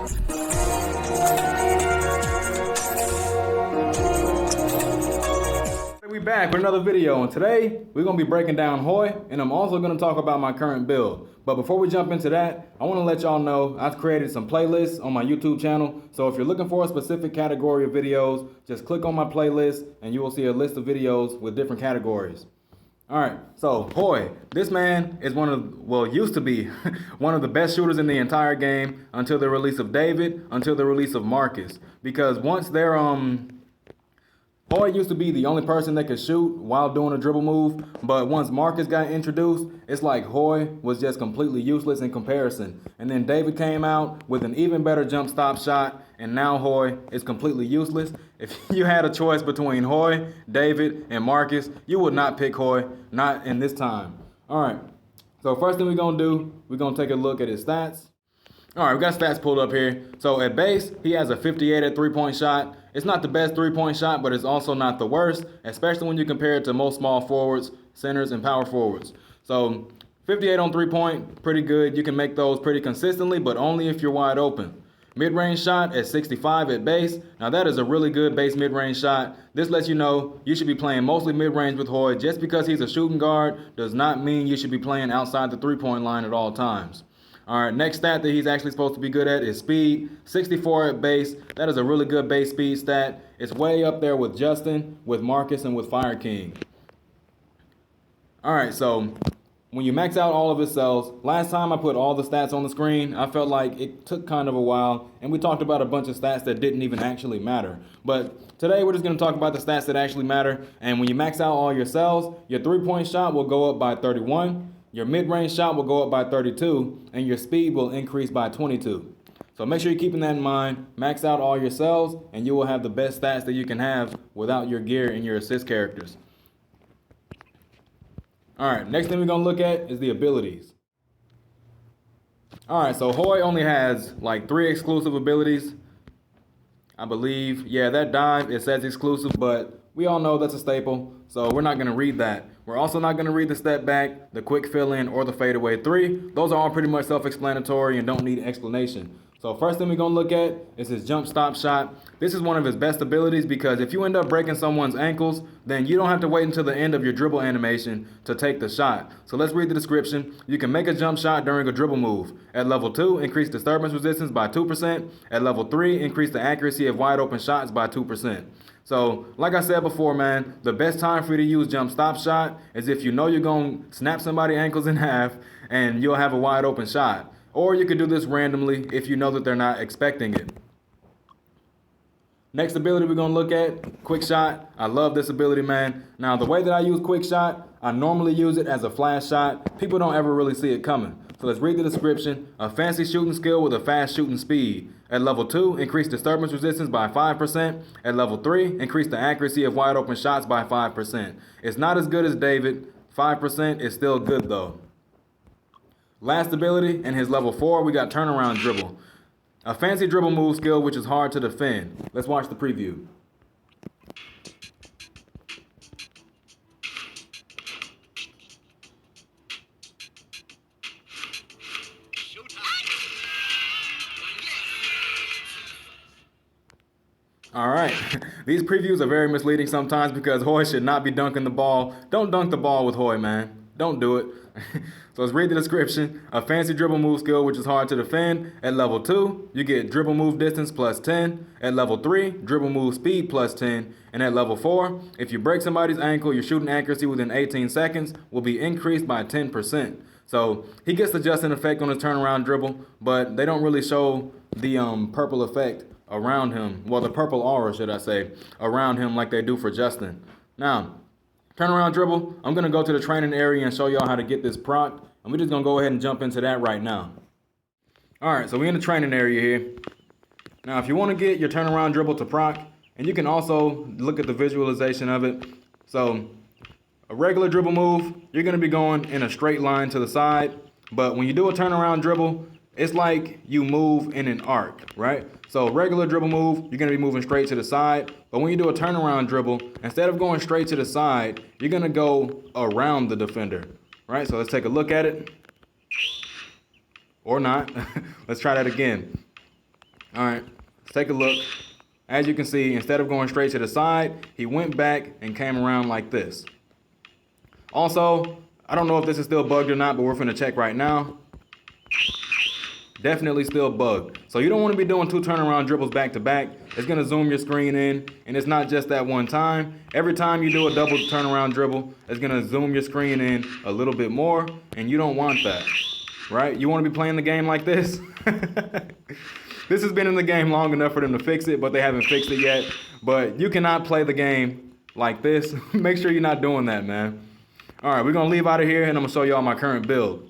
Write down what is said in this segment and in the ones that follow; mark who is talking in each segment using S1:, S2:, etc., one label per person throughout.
S1: We back with another video, and today we're going to be breaking down HOI, and I'm also going to talk about my current build. But before we jump into that, I want to let y'all know I've created some playlists on my YouTube channel. So if you're looking for a specific category of videos, just click on my playlist and you will see a list of videos with different categories. Alright, so HOI, this man is used to be one of the best shooters in the entire game until the release of David, until the release of Marcus. Because once they're HOI used to be the only person that could shoot while doing a dribble move, but once Marcus got introduced, it's like HOI was just completely useless in comparison. And then David came out with an even better jump stop shot, and now HOI is completely useless. If you had a choice between HOI, David, and Marcus, you would not pick HOI, not in this time. Alright, so first thing we're going to do, we're going to take a look at his stats. Alright, we got stats pulled up here. So at base, he has a 58 at three-point shot. It's not the best three-point shot, but it's also not the worst, especially when you compare it to most small forwards, centers, and power forwards. So 58 on three-point, pretty good. You can make those pretty consistently, but only if you're wide open. Mid-range shot at 65 at base. Now that is a really good base mid-range shot. This lets you know you should be playing mostly mid-range with HOI. Just because he's a shooting guard does not mean you should be playing outside the three-point line at all times. Alright, next stat that he's actually supposed to be good at is speed. 64 at base. That is a really good base speed stat. It's way up there with Justin, with Marcus, and with Fire King. Alright, so when you max out all of his cells, last time I put all the stats on the screen, I felt like it took kind of a while, and we talked about a bunch of stats that didn't even actually matter. But today we're just going to talk about the stats that actually matter, and when you max out all your cells, your three-point shot will go up by 31. Your mid-range shot will go up by 32, and your speed will increase by 22. So make sure you're keeping that in mind. Max out all your cells, and you will have the best stats that you can have without your gear and your assist characters. Alright, next thing we're going to look at is the abilities. Alright, so HOI only has like 3 exclusive abilities, I believe. Yeah, that dive, it says exclusive, but we all know that's a staple, so we're not going to read that. We're also not going to read the step back, the quick fill in, or the fadeaway 3. Those are all pretty much self-explanatory and don't need explanation. So first thing we're going to look at is his jump stop shot. This is one of his best abilities because if you end up breaking someone's ankles, then you don't have to wait until the end of your dribble animation to take the shot. So let's read the description. You can make a jump shot during a dribble move. At level 2, increase disturbance resistance by 2%. At level 3, increase the accuracy of wide open shots by 2%. So, like I said before, man, the best time for you to use jump stop shot is if you know you're going to snap somebody's ankles in half and you'll have a wide open shot. Or you could do this randomly if you know that they're not expecting it. Next ability we're going to look at, quick shot. I love this ability, man. Now, the way that I use quick shot, I normally use it as a flash shot. People don't ever really see it coming. So let's read the description. A fancy shooting skill with a fast shooting speed. At level 2, increase disturbance resistance by 5%. At level 3, increase the accuracy of wide open shots by 5%. It's not as good as David. 5% is still good though. Last ability, in his level 4, we got turnaround dribble. A fancy dribble move skill which is hard to defend. Let's watch the preview. Alright, these previews are very misleading sometimes because HOI should not be dunking the ball. Don't dunk the ball with HOI, man. Don't do it. So let's read the description. A fancy dribble move skill which is hard to defend. At level 2, you get dribble move distance plus 10. At level 3, dribble move speed plus 10. And at level 4, if you break somebody's ankle, your shooting accuracy within 18 seconds will be increased by 10%. So he gets the Justin effect on his turnaround dribble, but they don't really show the purple effect around him. Well, the purple aura, should I say, around him like they do for Justin. Now, turnaround dribble, I'm going to go to the training area and show y'all how to get this proc. And we're just going to go ahead and jump into that right now. Alright, so we're in the training area here. Now, if you want to get your turnaround dribble to proc, and you can also look at the visualization of it. So, a regular dribble move, you're going to be going in a straight line to the side. But when you do a turnaround dribble, it's like you move in an arc, right? So regular dribble move, you're going to be moving straight to the side. But when you do a turnaround dribble, instead of going straight to the side, you're going to go around the defender, right? So let's take a look at it. Or not. Let's try that again. All right, let's take a look. As you can see, instead of going straight to the side, he went back and came around like this. Also, I don't know if this is still bugged or not, but we're finna check right now. Definitely still bugged. So you don't want to be doing 2 turnaround dribbles back to back. It's going to zoom your screen in, and it's not just that one time. Every time you do a double turnaround dribble, it's going to zoom your screen in a little bit more, and you don't want that, right? You want to be playing the game like this? This has been in the game long enough for them to fix it, but they haven't fixed it yet. But you cannot play the game like this. Make sure you're not doing that, man. All right, we're going to leave out of here, and I'm going to show y'all my current build.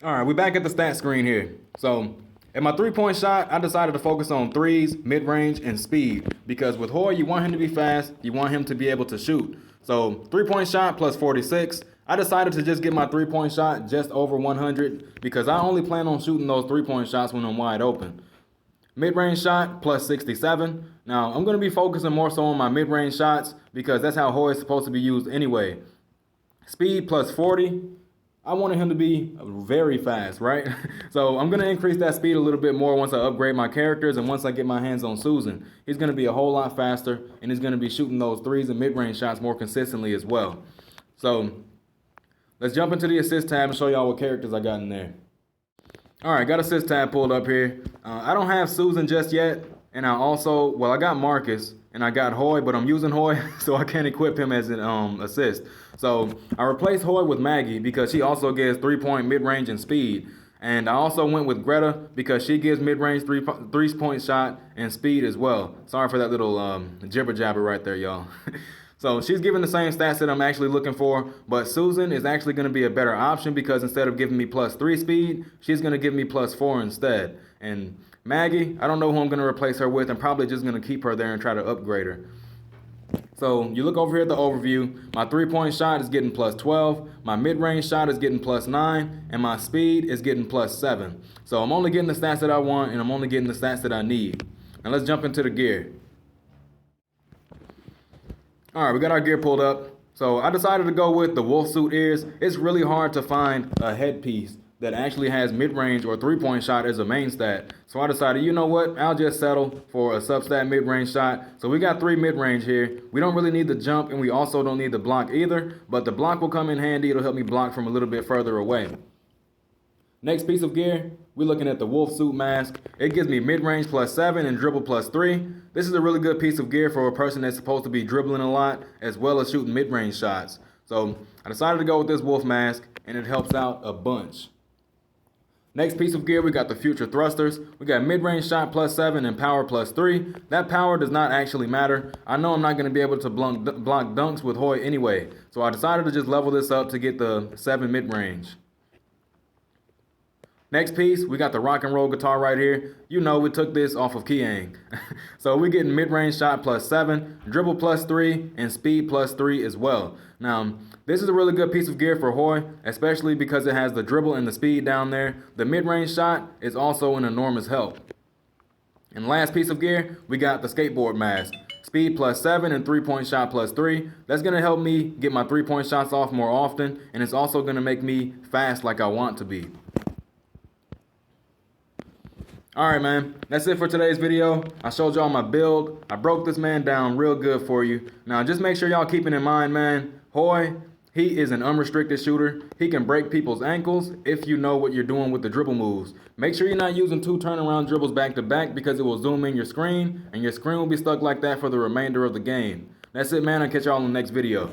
S1: All right, we're back at the stat screen here. So at my 3-point shot, I decided to focus on threes, mid-range, and speed. Because with HOI, you want him to be fast. You want him to be able to shoot. So 3-point shot plus 46. I decided to just get my 3-point shot just over 100 because I only plan on shooting those 3-point shots when I'm wide open. Mid-range shot plus 67. Now, I'm going to be focusing more so on my mid-range shots because that's how HOI is supposed to be used anyway. Speed plus 40. I wanted him to be very fast, right? So I'm going to increase that speed a little bit more once I upgrade my characters and once I get my hands on Susan. He's going to be a whole lot faster, and he's going to be shooting those threes and mid-range shots more consistently as well. So let's jump into the assist tab and show y'all what characters I got in there. All right, got assist tab pulled up here. I don't have Susan just yet, and I got Marcus and I got HOI, but I'm using HOI, so I can't equip him as an assist. So I replaced HOI with Maggie because she also gives 3-point mid-range and speed. And I also went with Greta because she gives mid-range 3-point shot and speed as well. Sorry for that little jibber jabber right there, y'all. So she's giving the same stats that I'm actually looking for, but Susan is actually going to be a better option because instead of giving me plus 3 speed, she's going to give me plus 4 instead. And Maggie, I don't know who I'm going to replace her with. I'm probably just going to keep her there and try to upgrade her. So you look over here at the overview, my 3-point shot is getting plus 12, my mid-range shot is getting plus 9, and my speed is getting plus 7. So I'm only getting the stats that I want, and I'm only getting the stats that I need. Now let's jump into the gear. All right, we got our gear pulled up. So I decided to go with the wolf suit ears. It's really hard to find a headpiece that actually has mid-range or 3-point shot as a main stat. So I decided, you know what, I'll just settle for a substat mid-range shot. So we got 3 mid-range here. We don't really need the jump, and we also don't need the block either, but the block will come in handy. It'll help me block from a little bit further away. Next piece of gear, we're looking at the wolf suit mask. It gives me mid-range plus 7 and dribble plus 3. This is a really good piece of gear for a person that's supposed to be dribbling a lot as well as shooting mid-range shots. So I decided to go with this wolf mask, and it helps out a bunch. Next piece of gear, we got the future thrusters. We got mid-range shot plus 7 and power plus 3. That power does not actually matter. I know I'm not going to be able to block dunks with HOI anyway, so I decided to just level this up to get the 7 mid-range. Next piece, we got the rock and roll guitar right here. You know, we took this off of Kiang. So we're getting mid-range shot plus 7, dribble plus 3, and speed plus 3 as well. Now, this is a really good piece of gear for HOI, especially because it has the dribble and the speed down there. The mid-range shot is also an enormous help. And last piece of gear, we got the skateboard mask. Speed plus 7 and 3-point shot plus 3. That's going to help me get my 3-point shots off more often, and it's also going to make me fast like I want to be. Alright, man, that's it for today's video. I showed y'all my build. I broke this man down real good for you. Now, just make sure y'all keeping in mind, man, HOI, he is an unrestricted shooter. He can break people's ankles if you know what you're doing with the dribble moves. Make sure you're not using 2 turnaround dribbles back to back because it will zoom in your screen, and your screen will be stuck like that for the remainder of the game. That's it, man. I'll catch y'all in the next video.